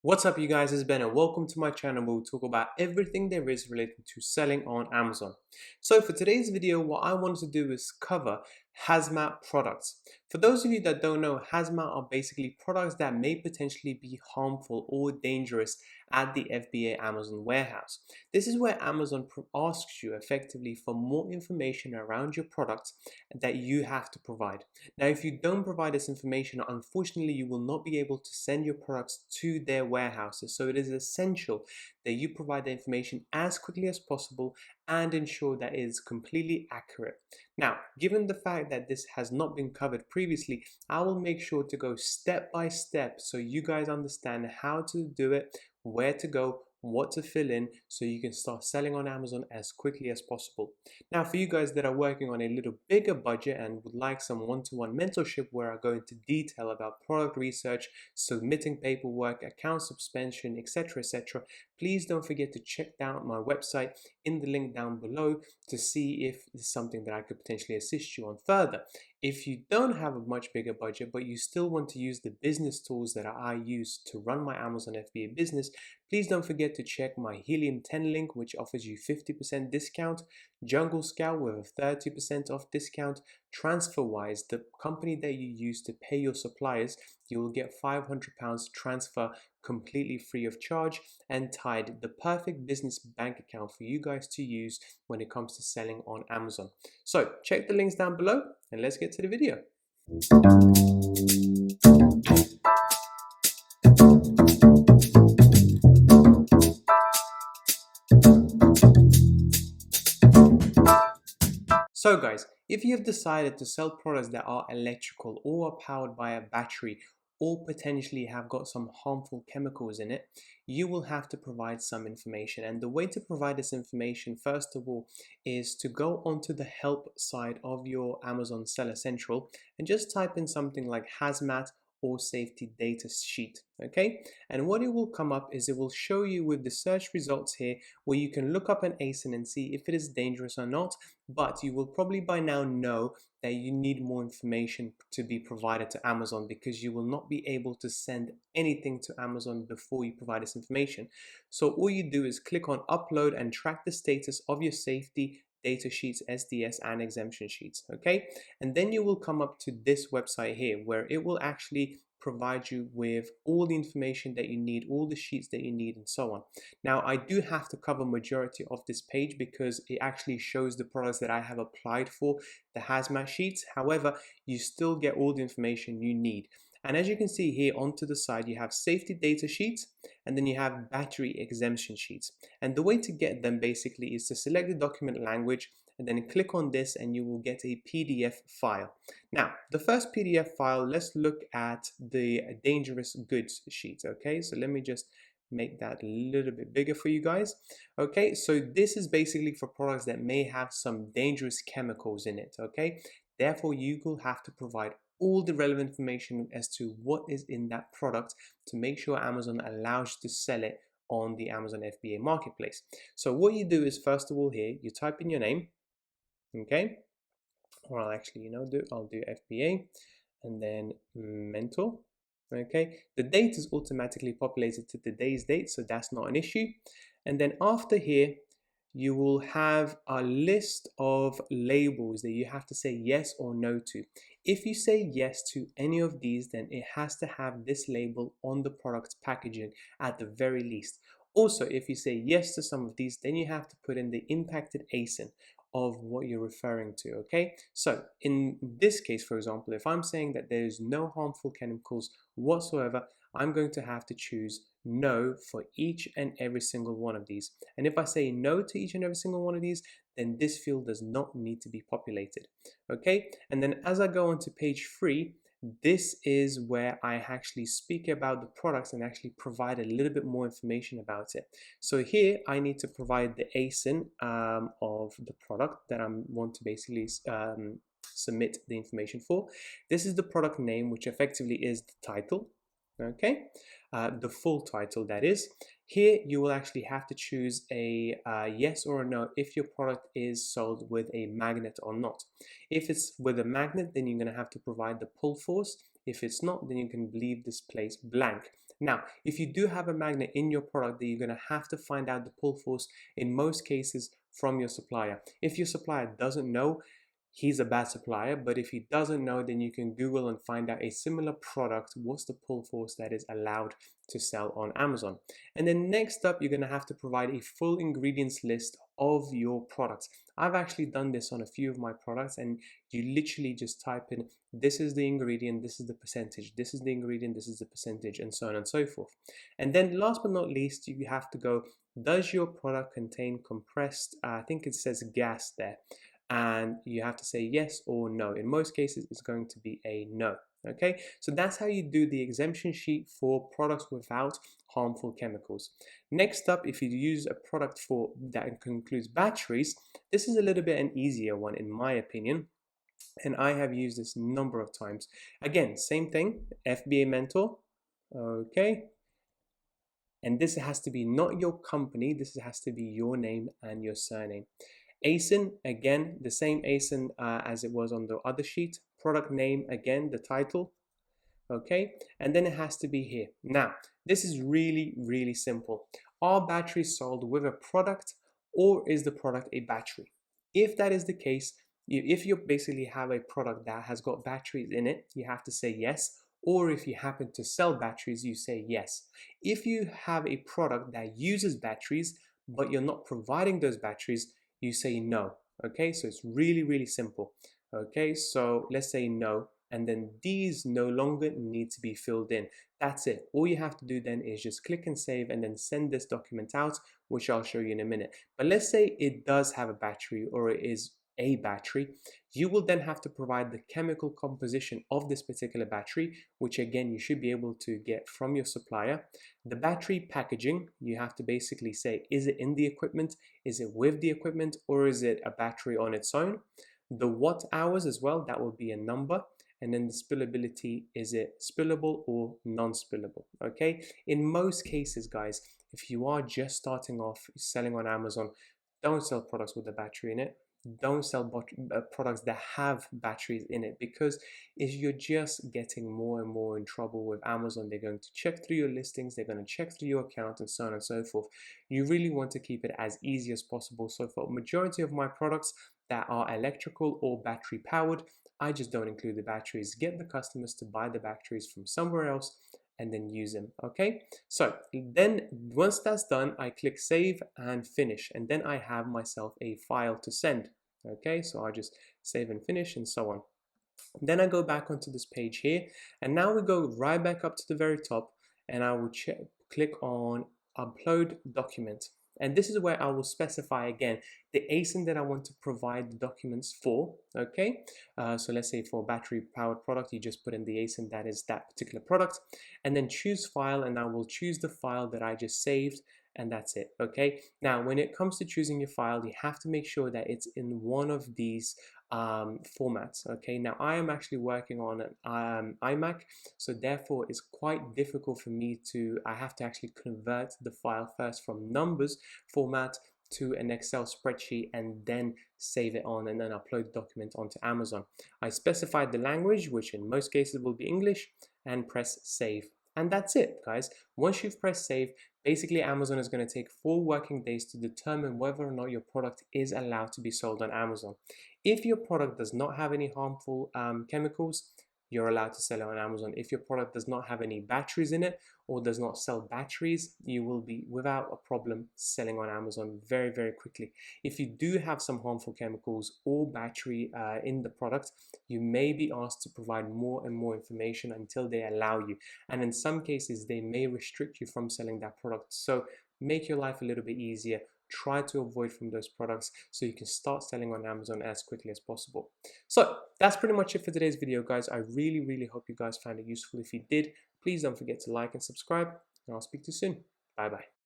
What's up you guys, it's Ben and welcome to my channel where we talk about everything there is related to selling on Amazon. So for today's video, what I wanted to do is cover hazmat products. For those of you that don't know, hazmat are basically products that may potentially be harmful or dangerous at the FBA Amazon warehouse. This is where Amazon asks you effectively for more information around your products that you have to provide. Now, if you don't provide this information, unfortunately, you will not be able to send your products to their warehouses. So it is essential that you provide the information as quickly as possible and ensure that it is completely accurate. Now, given the fact that this has not been covered previously, I will make sure to go step by step so you guys understand how to do it, where to go, what to fill in, so you can start selling on Amazon as quickly as possible. Now, for you guys that are working on a little bigger budget and would like some one-to-one mentorship where I go into detail about product research, submitting paperwork, account suspension, etc., please don't forget to check out my website in the link down below to see if it's something that I could potentially assist you on further. If you don't have a much bigger budget, but you still want to use the business tools that I use to run my Amazon FBA business, please don't forget to check my Helium 10 link, which offers you 50% discount, Jungle Scout with a 30% off discount, Transferwise, the company that you use to pay your suppliers, you will get £500 transfer completely free of charge, and Tide, the perfect business bank account for you guys to use when it comes to selling on Amazon. So check the links down below and let's get to the video. So guys, if you have decided to sell products that are electrical or are powered by a battery or potentially have got some harmful chemicals in it, you will have to provide some information. And the way to provide this information, first of all, is to go onto the help side of your Amazon Seller Central and just type in something like hazmat or safety data sheet. Okay, and what it will come up is it will show you with the search results here where you can look up an ASIN and see if it is dangerous or not, but you will probably by now know that you need more information to be provided to Amazon, because you will not be able to send anything to Amazon before you provide this information. So all you do is click on upload and track the status of your safety data sheets, SDS, and exemption sheets. Okay, and then you will come up to this website here where it will actually provide you with all the information that you need, all the sheets that you need, and so on. Now, I do have to cover majority of this page because it actually shows the products that I have applied for, the hazmat sheets. However, you still get all the information you need. And as you can see here onto the side, you have safety data sheets and then you have battery exemption sheets. And the way to get them basically is to select the document language and then click on this and you will get a PDF file. Now, the first PDF file, let's look at the dangerous goods sheet. Okay, so let me just make that a little bit bigger for you guys. Okay, so this is basically for products that may have some dangerous chemicals in it. Okay, therefore you will have to provide all the relevant information as to what is in that product to make sure Amazon allows you to sell it on the Amazon FBA marketplace. So what you do is, first of all, here you type in your name. Okay, or I'll actually I'll do FBA and then mentor. Okay, the date is automatically populated to today's date, so that's not an issue. And then after here you will have a list of labels that you have to say yes or no to. If you say yes to any of these, then it has to have this label on the product packaging at the very least. Also, if you say yes to some of these, then you have to put in the impacted ASIN of what you're referring to. Okay, so in this case, for example, if I'm saying that there is no harmful chemicals whatsoever, I'm going to have to choose no for each and every single one of these. And if I say no to each and every single one of these, then this field does not need to be populated. Okay, and then as I go on to page 3, this is where I actually speak about the products and actually provide a little bit more information about it. So here I need to provide the ASIN of the product that I want to basically submit the information for. This is the product name, which effectively is the title. Okay, the full title, that is. Here you will actually have to choose a yes or a no if your product is sold with a magnet or not. If it's with a magnet, then you're going to have to provide the pull force. If it's not, then you can leave this place blank. Now, if you do have a magnet in your product, then you're going to have to find out the pull force in most cases from your supplier. If your supplier doesn't know, he's a bad supplier, but if he doesn't know, then you can Google and find out a similar product, what's the pull force that is allowed to sell on Amazon. And then next up, you're going to have to provide a full ingredients list of your products. I've actually done this on a few of my products, and you literally just type in, this is the ingredient, this is the percentage, this is the ingredient, this is the percentage, and so on and so forth. And then last but not least, you have to go, does your product contain compressed, I think it says gas there, and you have to say yes or no. In most cases, it's going to be a no. Okay, so that's how you do the exemption sheet for products without harmful chemicals. Next up, if you use a product for that includes batteries, this is a little bit an easier one in my opinion, and I have used this a number of times. Again, same thing, FBA mentor. Okay, and this has to be not your company, this has to be your name and your surname. ASIN, again, the same ASIN as it was on the other sheet. Product name, again, the title. Okay, and then it has to be here. Now, this is really, really simple. Are batteries sold with a product, or is the product a battery? If that is the case, if you basically have a product that has got batteries in it, you have to say yes. Or if you happen to sell batteries, you say yes. If you have a product that uses batteries, but you're not providing those batteries, you say no. Okay, so it's really, really simple. Okay, so let's say no, and then these no longer need to be filled in. That's it. All you have to do then is just click and save and then send this document out, which I'll show you in a minute. But let's say it does have a battery, or it is a battery. You will then have to provide the chemical composition of this particular battery, which again you should be able to get from your supplier. The battery packaging, you have to basically say, is it in the equipment, is it with the equipment, or is it a battery on its own? The watt hours as well, that will be a number. And then the spillability, is it spillable or non-spillable? Okay, in most cases guys, if you are just starting off selling on Amazon, don't sell products with a battery in it. Don't sell products that have batteries in it, because if you're just getting more and more in trouble with Amazon, they're going to check through your listings, they're going to check through your account, and so on and so forth. You really want to keep it as easy as possible. So for majority of my products that are electrical or battery powered, I just don't include the batteries. Get the customers to buy the batteries from somewhere else and then use them. Okay, so then once that's done, I click save and finish, and then I have myself a file to send. Okay, so I just save and finish and so on. Then I go back onto this page here, and now we go right back up to the very top, and I will click on upload document. And this is where I will specify again the ASIN that I want to provide the documents for. Okay, so let's say for battery powered product, you just put in the ASIN that is that particular product, and then choose file, and I will choose the file that I just saved, and that's it. Okay, now when it comes to choosing your file, you have to make sure that it's in one of these formats. Okay, now I am actually working on an iMac, so therefore it's quite difficult for me to, I have to actually convert the file first from numbers format to an Excel spreadsheet and then save it on and then upload the document onto Amazon. I specified the language, which in most cases will be English, and press save. And that's it, guys. Once you've pressed save, basically Amazon is going to take 4 working days to determine whether or not your product is allowed to be sold on Amazon. If your product does not have any harmful chemicals, you're allowed to sell it on Amazon. If your product does not have any batteries in it or does not sell batteries, you will be without a problem selling on Amazon very, very quickly. If you do have some harmful chemicals or battery in the product, you may be asked to provide more and more information until they allow you. And in some cases, they may restrict you from selling that product. So make your life a little bit easier. Try to avoid from those products so you can start selling on Amazon as quickly as possible. So that's pretty much it for today's video, guys. I really, really hope you guys found it useful. If you did, please don't forget to like and subscribe, and I'll speak to you soon. Bye bye.